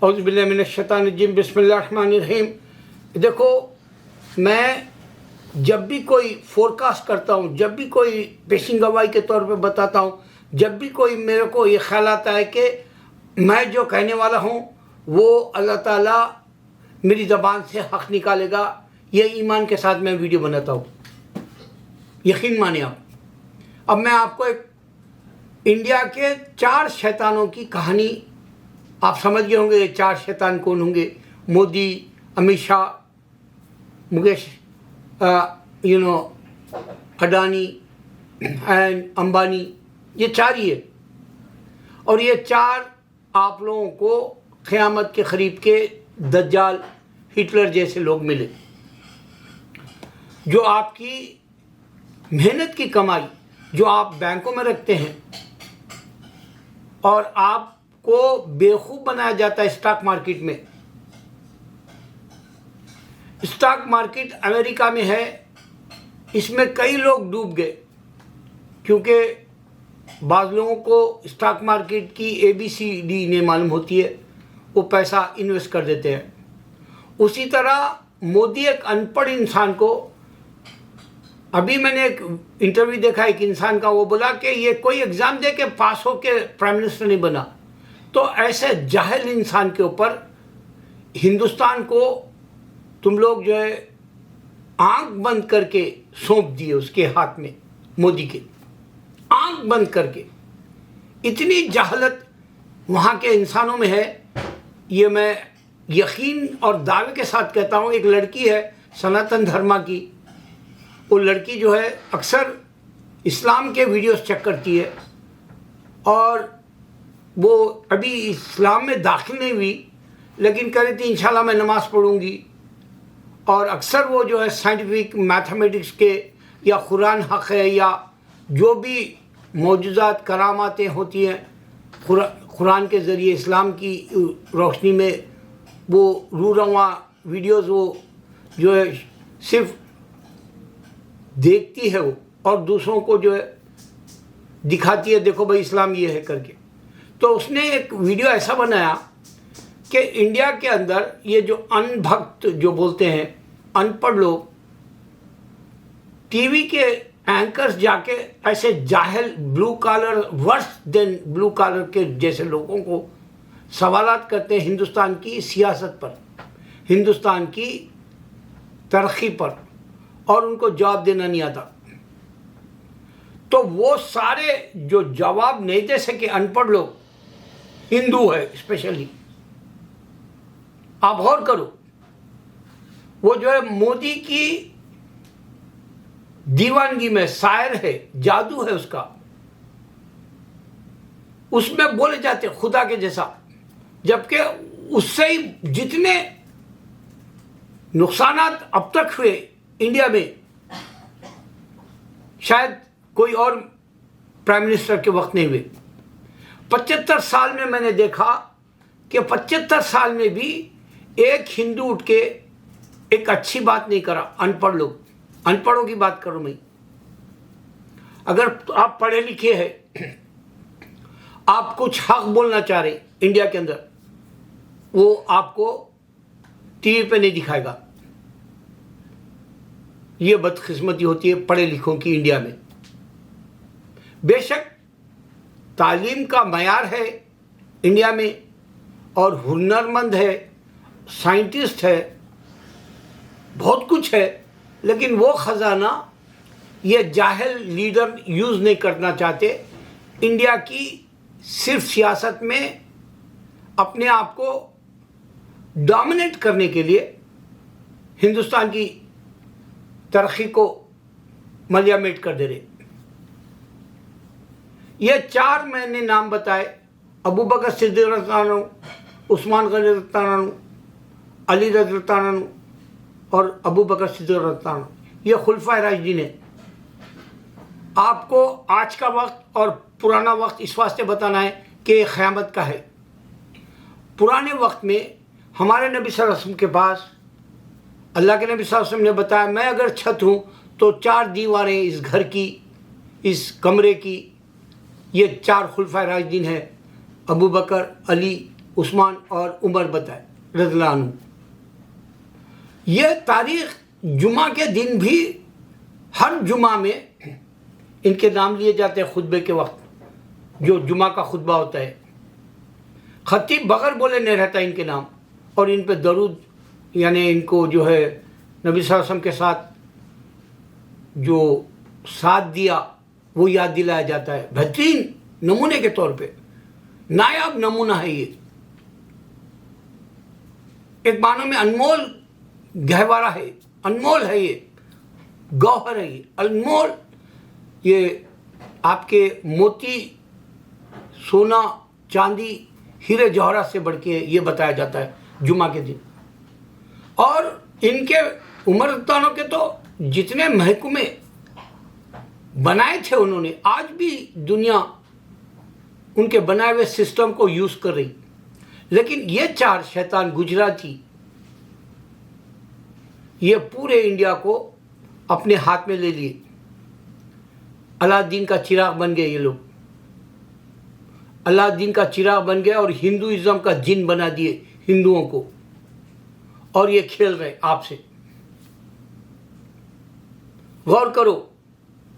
औज़ुबिल्लाहि मिनश्शैतानिर्रजीम बिस्मिल्लाहिर्रहमानिर्रहीम। देखो, मैं जब भी कोई फोरकास्ट करता हूँ, जब भी कोई पेशिंग गवाही के तौर पे बताता हूँ, जब भी कोई मेरे को ये ख्याल आता है कि मैं जो कहने वाला हूँ वो अल्लाह ताला मेरी ज़बान से हक़ निकालेगा, ये ईमान के साथ मैं वीडियो बनाता हूँ। यकीन मानिए आप। अब मैं आपको एक इंडिया के 4 शैतानों की कहानी, आप समझ गए होंगे ये 4 शैतान कौन होंगे। मोदी, अमित शाह, मुकेश अडानी एंड अंबानी, ये 4 ही है। और ये 4 आप लोगों को क़यामत के करीब के दज्जाल, हिटलर जैसे लोग मिले, जो आपकी मेहनत की कमाई जो आप बैंकों में रखते हैं और आपको बेवकूफ़ बनाया जाता है स्टॉक मार्केट में। स्टॉक मार्केट अमेरिका में है, इसमें कई लोग डूब गए क्योंकि बाज़ लोगों को स्टॉक मार्केट की ABCD नहीं मालूम होती है, वो पैसा इन्वेस्ट कर देते हैं। उसी तरह मोदी एक अनपढ़ इंसान को, अभी मैंने एक इंटरव्यू देखा एक इंसान का, वो बोला कि ये कोई एग्ज़ाम दे के पास हो के प्राइम मिनिस्टर नहीं बना। तो ऐसे जाहिल इंसान के ऊपर हिंदुस्तान को तुम लोग जो है आंख बंद करके सौंप दिए उसके हाथ में, मोदी के आंख बंद करके। इतनी जहालत वहाँ के इंसानों में है, ये मैं यकीन और दावे के साथ कहता हूँ। एक लड़की है सनातन धर्मा की, वो लड़की जो है अक्सर इस्लाम के वीडियोस चेक करती है और वो अभी इस्लाम में दाखिल नहीं हुई, लेकिन कह रही थी इंशाल्लाह मैं नमाज़ पढ़ूंगी। और अक्सर वो जो है साइंटिफिक मैथमेटिक्स के या कुरान हक़ है या जो भी मौजूज़ात करामातें होती हैं कुरान के ज़रिए इस्लाम की रोशनी में, वो रूरवा वीडियोस वो जो है सिर्फ देखती है वो और दूसरों को जो है दिखाती है, देखो भाई इस्लाम ये है करके। तो उसने एक वीडियो ऐसा बनाया कि इंडिया के अंदर ये जो अनभक्त जो बोलते हैं, अनपढ़ लोग, टीवी के एंकर्स जाके ऐसे जाहिल blue collar, worse than blue collar के जैसे लोगों को सवालात करते हैं हिंदुस्तान की सियासत पर, हिंदुस्तान की तरक्की पर, और उनको जवाब देना नहीं आता। तो वो सारे जो जवाब नहीं दे सके अनपढ़ लोग, हिंदू है स्पेशली, आप गौर करो, वो जो है मोदी की दीवानगी में शायर है, जादू है उसका, उसमें बोले जाते खुदा के जैसा, जबकि उससे ही जितने नुकसानात अब तक हुए इंडिया में, शायद कोई और प्राइम मिनिस्टर के वक्त नहीं हुए। 75 साल में मैंने देखा कि 75 साल में भी एक हिंदू उठ के एक अच्छी बात नहीं करा। अनपढ़ लोग, अनपढ़ों की बात करूं मैं। अगर आप पढ़े लिखे हैं, आप कुछ हक बोलना चाह रहे इंडिया के अंदर, वो आपको टीवी पे नहीं दिखाएगा। ये बदकिस्मती होती है पढ़े लिखों की इंडिया में। बेशक तालीम का मयार है इंडिया में और हुनरमंद है, साइंटिस्ट है, बहुत कुछ है, लेकिन वो ख़जाना ये जाहिल लीडर यूज़ नहीं करना चाहते। इंडिया की सिर्फ सियासत में अपने आप को डोमिनेट करने के लिए, हिंदुस्तान की तरक्की को मलियामेट कर दे रहे। ये 4 मैंने नाम बताए, अबू बकर सिद्दीक़ रज़ियल्लाहु अन्हु, उस्मान गनी रज़ियल्लाहु अन्हु, अली रज़ियल्लाहु अन्हु और अबू बकर सिद्दीक़ रज़ियल्लाहु अन्हु, ये खुलफाए राशिदीन है। आपको आज का वक्त और पुराना वक्त इस वास्ते बताना है कि ये क़यामत का है। पुराने वक्त में हमारे नबी सल्लल्लाहु अलैहि वसल्लम के पास अल्लाह के नबी सल्लल्लाहु अलैहि वसल्लम ने बताया, मैं अगर छत हूँ तो 4 दीवारें इस घर की, इस कमरे की, ये 4 खुलफाए राशिदीन है, अबू बकर, अली, उस्मान और उमर बताए रज़ियल्लाहु अन्हु। ये तारीख़ जुमा के दिन भी हर जुमा में इनके नाम लिए जाते हैं खुतबे के वक्त, जो जुमा का खुतबा होता है। खतीब बगैर बोले नहीं रहता इनके नाम, और इन पे दरूद यानी इनको जो है नबी सल्लल्लाहु अलैहि वसल्लम के साथ जो साथ दिया वो याद दिलाया जाता है। बेहतरीन नमूने के तौर पे नायाब नमूना है ये, एक मानो में अनमोल गहवारा है, अनमोल है ये, गौहर है ये, अनमोल। ये आपके मोती, सोना, चांदी, हीरे जवाहरात से बढ़ के ये बताया जाता है जुमा के दिन। और इनके उमर रज़ियल्लाहु के तो जितने महकमे बनाए थे उन्होंने, आज भी दुनिया उनके बनाए हुए सिस्टम को यूज़ कर रही। लेकिन ये चार शैतान गुजराती ये पूरे इंडिया को अपने हाथ में ले लिए। अलादीन का चिराग बन गए ये लोग, अलादीन का चिराग बन गया और हिंदुइज्म का जिन बना दिए हिंदुओं को, और ये खेल रहे आपसे। गौर करो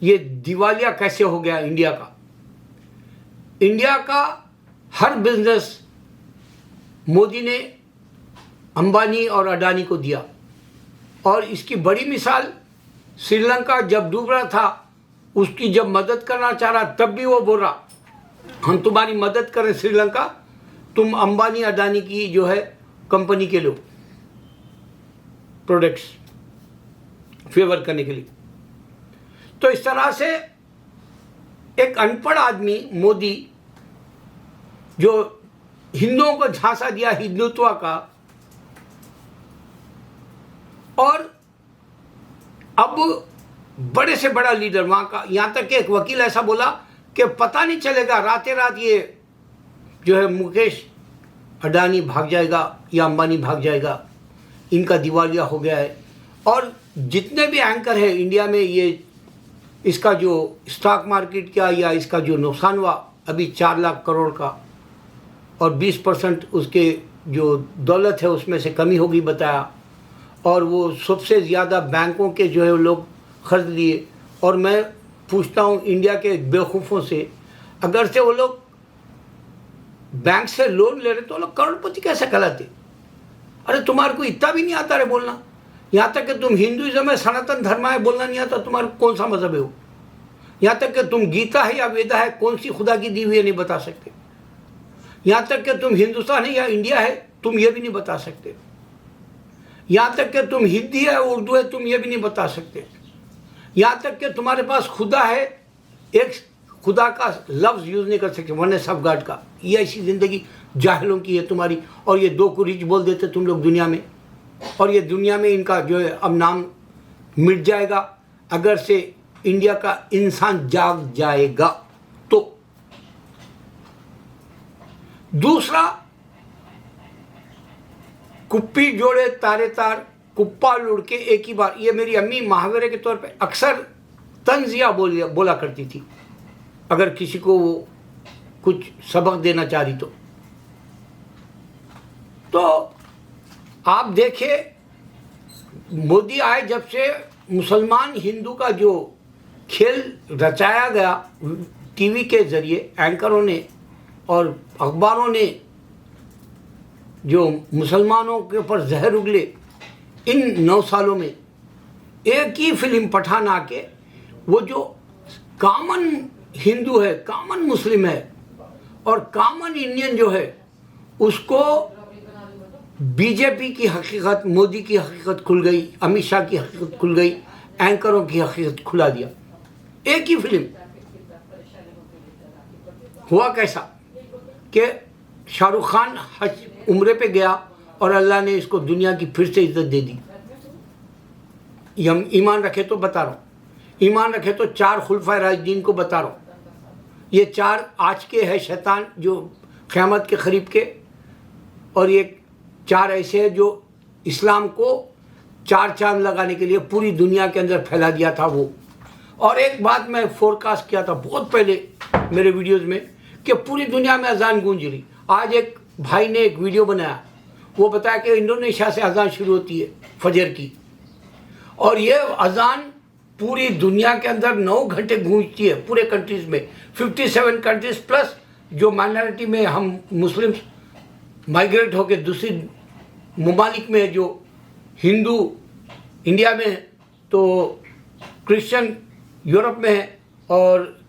ये दिवालिया कैसे हो गया इंडिया का। इंडिया का हर बिजनेस मोदी ने अंबानी और अडानी को दिया, और इसकी बड़ी मिसाल श्रीलंका जब डूब रहा था, उसकी जब मदद करना चाह रहा तब भी वो बोल रहा हम तुम्हारी मदद करें श्रीलंका, तुम अंबानी अडानी की जो है कंपनी के लो प्रोडक्ट्स फेवर करने के लिए। तो इस तरह से एक अनपढ़ आदमी मोदी जो हिंदुओं को झांसा दिया हिंदुत्व का, और अब बड़े से बड़ा लीडर वहाँ का, यहाँ तक कि एक वकील ऐसा बोला कि पता नहीं चलेगा रातें रात ये जो है मुकेश अडानी भाग जाएगा या अंबानी भाग जाएगा, इनका दिवालिया हो गया है। और जितने भी एंकर है इंडिया में, ये इसका जो स्टॉक मार्केट का या इसका जो नुकसान हुआ अभी 4 लाख करोड़ का, और 20% उसके जो दौलत है उसमें से कमी होगी बताया, और वो सबसे ज़्यादा बैंकों के जो है लोग खरीद लिए। और मैं पूछता हूँ इंडिया के बेवकूफ़ों से, अगर से वो लोग बैंक से लोन ले रहे तो वो लोग करोड़पति कैसे कहलाते? अरे तुम्हारे को इतना भी नहीं आता रे बोलना, यहाँ तक कि तुम हिंदुइज्म है, सनातन धर्म है, बोलना नहीं आता, तुम्हारा कौन सा मजहब है वो? यहाँ तक कि तुम गीता है या वेदा है, कौन सी खुदा की दी हुई है नहीं बता सकते। यहाँ तक कि तुम हिंदुस्तान है या इंडिया है, तुम ये भी नहीं बता सकते। यहाँ तक कि तुम हिंदी है उर्दू है, तुम ये भी नहीं बता सकते। यहाँ तक कि तुम्हारे पास खुदा है, एक खुदा का लफ्ज़ यूज़ नहीं कर सकते, वरना सब गार्ड का। ये ऐसी ज़िंदगी जाहिलों की है तुम्हारी। और ये 2 को रिच बोल देते तुम लोग दुनिया में, और ये दुनिया में इनका जो है अब नाम मिट जाएगा अगर से इंडिया का इंसान जाग जाएगा तो। दूसरा, कुप्पी जोड़े तारे तार, कुप्पा लुढ़ के एक ही बार, ये मेरी अम्मी मुहावरे के तौर पे अक्सर तंजिया बोला करती थी अगर किसी को वो कुछ सबक देना चाह रही तो आप देखिए मोदी आए जब से मुसलमान हिंदू का जो खेल रचाया गया टीवी के ज़रिए, एंकरों ने और अखबारों ने जो मुसलमानों के ऊपर जहर उगले, इन 9 सालों में एक ही फिल्म पठान आके वो जो कॉमन हिंदू है, कॉमन मुस्लिम है और कॉमन इंडियन जो है, उसको बीजेपी की हकीकत, मोदी की हकीकत खुल गई, अमित शाह की हकीकत खुल गई, एंकरों की हकीकत खुला दिया एक ही फिल्म। हुआ कैसा कि शाहरुख खान हज उम्रे पे गया और अल्लाह ने इसको दुनिया की फिर से इज्जत दे दी। हम ईमान रखे तो बता रहा हूँ, ईमान रखे तो 4 खुलफाए राशिदीन को बता रहा हूँ। ये 4 आज के हैं शैतान जो क़यामत के करीब के, और ये 4 ऐसे हैं जो इस्लाम को 4 चांद लगाने के लिए पूरी दुनिया के अंदर फैला दिया था वो। और एक बात मैं फोरकास्ट किया था बहुत पहले मेरे वीडियोज़ में कि पूरी दुनिया में अजान गूंज रही। आज एक भाई ने एक वीडियो बनाया, वो बताया कि इंडोनेशिया से अजान शुरू होती है फजर की, और ये अजान पूरी दुनिया के अंदर 9 घंटे गूंजती है पूरे कंट्रीज़ में, 57 कंट्रीज़ प्लस जो माइनॉरिटी में हम मुस्लिम्स माइग्रेट होकर दूसरी ममालिक में, जो हिंदू इंडिया में है, तो क्रिश्चियन यूरोप में है, और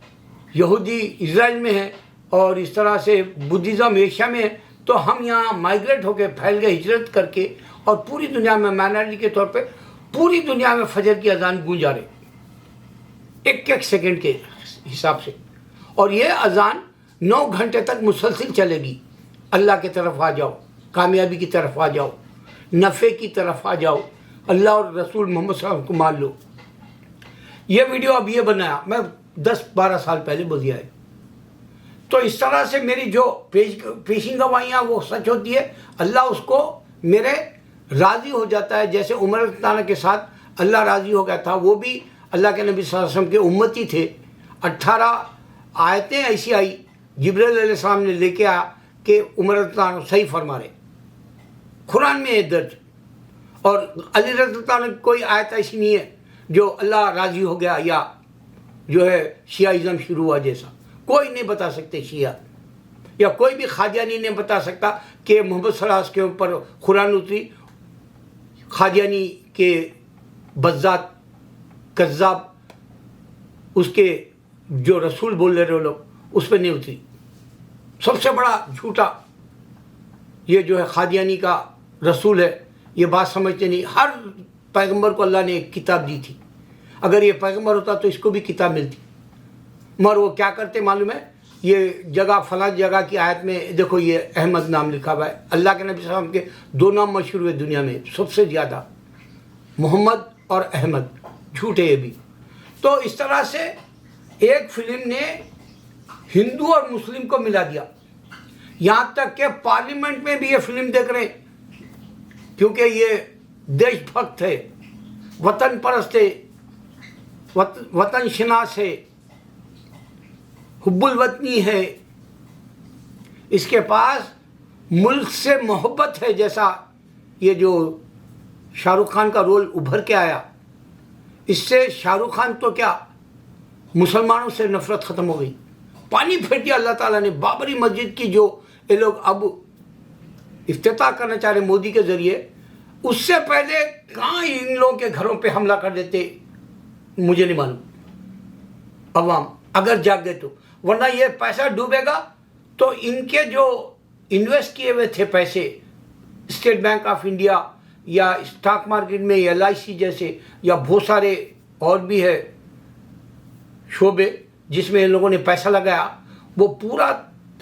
यहूदी इज़राइल में है, और इस तरह से बुद्धिज़्म एशिया में है। तो हम यहाँ माइग्रेट होकर फैल गए हिजरत करके, और पूरी दुनिया में माइनॉरिटी के तौर पे पूरी दुनिया में फजर की अजान गूंजा रहे, एक एक सेकंड के हिसाब से। और ये अजान 9 घंटे तक मुसलसिल चलेगी। अल्लाह की तरफ आ जाओ, कामयाबी की तरफ आ जाओ, नफ़े की तरफ आ जाओ, अल्लाह और रसूल मोहम्मद सल्लल्लाहु अलैहि वसल्लम को मान लो। ये वीडियो अब ये बनाया मैं 10-12 साल पहले बोलिया है। तो इस तरह से मेरी जो पेशी गवाहियाँ वो सच होती है, अल्लाह उसको मेरे राज़ी हो जाता है। जैसे उमर ताना के साथ अल्लाह राज़ी हो गया था, वो भी अल्लाह के नबी सल्लल्लाहु अलैहि वसल्लम के उम्मती थे। 18 आयतें ऐसी आई, जिब्रील अलैहिस्सलाम ने लेके आया कि उमर ताना सही फरमा रहे, कुरान में है दर्ज। और अली रज़ियल्लाहु अन्हु कोई आयत ऐसी नहीं है जो अल्लाह राज़ी हो गया या जो है शियाइज़म शुरू हुआ जैसा। कोई नहीं बता सकते शिया, या कोई भी खादियानी नहीं बता सकता कि मोहम्मद सल्लल्लाहु अलैहि वसल्लम के ऊपर कुरान उतरी। खादियानी के बज़्ज़ात कज़्ज़ाब, उसके जो रसूल बोल रहे लोग, उस पर नहीं उतरी। सबसे बड़ा झूठा ये जो है खादियानी का रसूल है, ये बात समझते नहीं। हर पैगंबर को अल्लाह ने एक किताब दी थी, अगर ये पैगंबर होता तो इसको भी किताब मिलती। मगर वो क्या करते मालूम है, ये जगह फला जगह की आयत में देखो ये अहमद नाम लिखा हुआ है। अल्लाह के नबी सल्लल्लाहु अलैहि वसल्लम के 2 नाम मशहूर हुए दुनिया में सबसे ज़्यादा, मोहम्मद और अहमद, झूठे ये भी। तो इस तरह से एक फिल्म ने हिंदू और मुस्लिम को मिला दिया, यहाँ तक कि पार्लियामेंट में भी ये फिल्म देख रहे हैं, क्योंकि ये देशभक्त है, वतन परस्त है, वतन शनास है, हुब्बुल वतनी है, इसके पास मुल्क से मोहब्बत है। जैसा ये जो शाहरुख खान का रोल उभर के आया, इससे शाहरुख खान तो क्या मुसलमानों से नफरत ख़त्म हो गई। पानी फेर दिया अल्लाह ताला ने। बाबरी मस्जिद की जो ये लोग अब इफ्तिताह करना चाह रहे मोदी के ज़रिए, उससे पहले कहाँ इन लोगों के घरों पे हमला कर देते, मुझे नहीं मालूम। अवाम अगर जाग गए तो, वरना ये पैसा डूबेगा तो इनके जो इन्वेस्ट किए हुए थे पैसे स्टेट बैंक ऑफ इंडिया या स्टॉक मार्केट में LIC जैसे, या बहुत सारे और भी है शोबे जिसमें इन लोगों ने पैसा लगाया, वो पूरा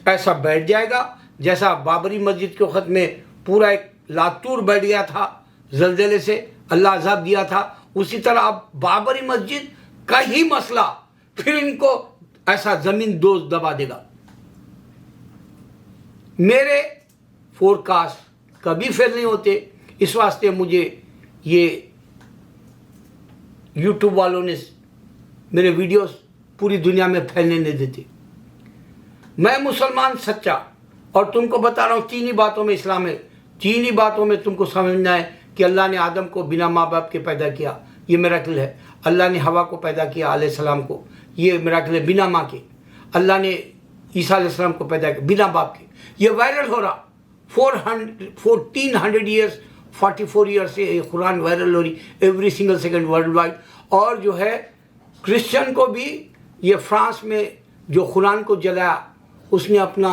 ऐसा बैठ जाएगा जैसा बाबरी मस्जिद के वक्त में पूरा एक लातूर बैठ गया था जलजले से, अल्लाह अज़ाब दिया था। उसी तरह अब बाबरी मस्जिद का ही मसला फिर इनको ऐसा ज़मीन दोज दबा देगा। मेरे फोरकास्ट कभी फेल नहीं होते, इस वास्ते मुझे ये यूट्यूब वालों ने मेरे वीडियोस पूरी दुनिया में फैलने नहीं देते। मैं मुसलमान सच्चा, और तुमको बता रहा हूँ 3 ही बातों में इस्लाम है। 3 ही बातों में तुमको समझना है कि अल्लाह ने आदम को बिना माँ बाप के पैदा किया, ये मिरेकल है। अल्लाह ने हवा को पैदा किया अलैहिस्सलाम को, ये मिरेकल है बिना माँ के। अल्लाह ने ईसा अलैहिस्सलाम को पैदा किया बिना बाप के। ये वायरल हो रहा 1400 ईयर्स 44 ईयर्स से ये कुरान वायरल हो रही every single second world wide. और जो है क्रिश्चियन को भी ये फ्रांस में जो कुरान को जलाया, उसने अपना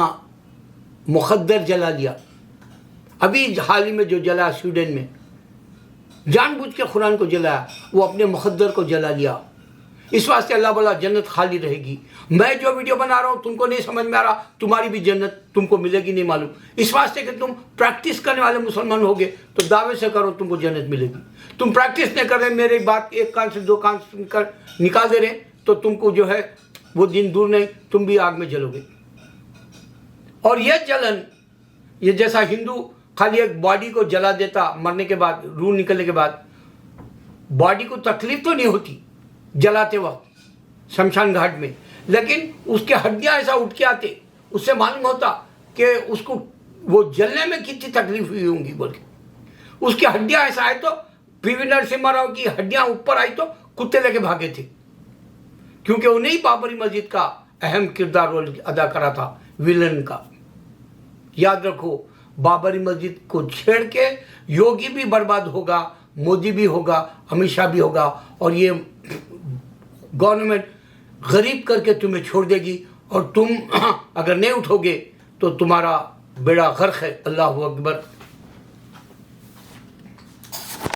मुक़द्दर जला लिया। अभी हाल ही में जो जला स्वीडन में, जानबूझ के कुरान को जलाया, वो अपने मुक़द्दर को जला लिया। इस वास्ते अल्लाह बोला जन्नत खाली रहेगी। मैं जो वीडियो बना रहा हूँ तुमको नहीं समझ में आ रहा, तुम्हारी भी जन्नत तुमको मिलेगी नहीं मालूम। इस वास्ते कि तुम प्रैक्टिस करने वाले मुसलमान होगे तो दावे से करो तुमको जन्नत मिलेगी। तुम प्रैक्टिस नहीं कर रहे, मेरी बात एक कान से 2 कान सुनकर निकाल दे रहे, तो तुमको जो है वो दिन दूर नहीं, तुम भी आग में जलोगे। और यह जलन, ये जैसा हिंदू खाली एक बॉडी को जला देता मरने के बाद, रूह निकलने के बाद, बॉडी को तकलीफ तो नहीं होती जलाते वक्त शमशान घाट में, लेकिन उसके हड्डियां ऐसा उठ के आते, उससे मालूम होता कि उसको वो जलने में कितनी तकलीफ हुई होंगी बोल के। उसकी हड्डियां ऐसा आए तो पीवी नरसिम्हा राव की हड्डियां ऊपर आई तो कुत्ते लेके भागे थे, क्योंकि उन्हें ही बाबरी मस्जिद का अहम किरदार रोल अदा करा था, विलन का। याद रखो, बाबरी मस्जिद को छेड़ के योगी भी बर्बाद होगा, मोदी भी होगा, अमित शाह भी होगा, और ये गवर्नमेंट गरीब करके तुम्हें छोड़ देगी, और तुम अगर नहीं उठोगे तो तुम्हारा बेड़ा गर्क है। अल्लाहू अकबर।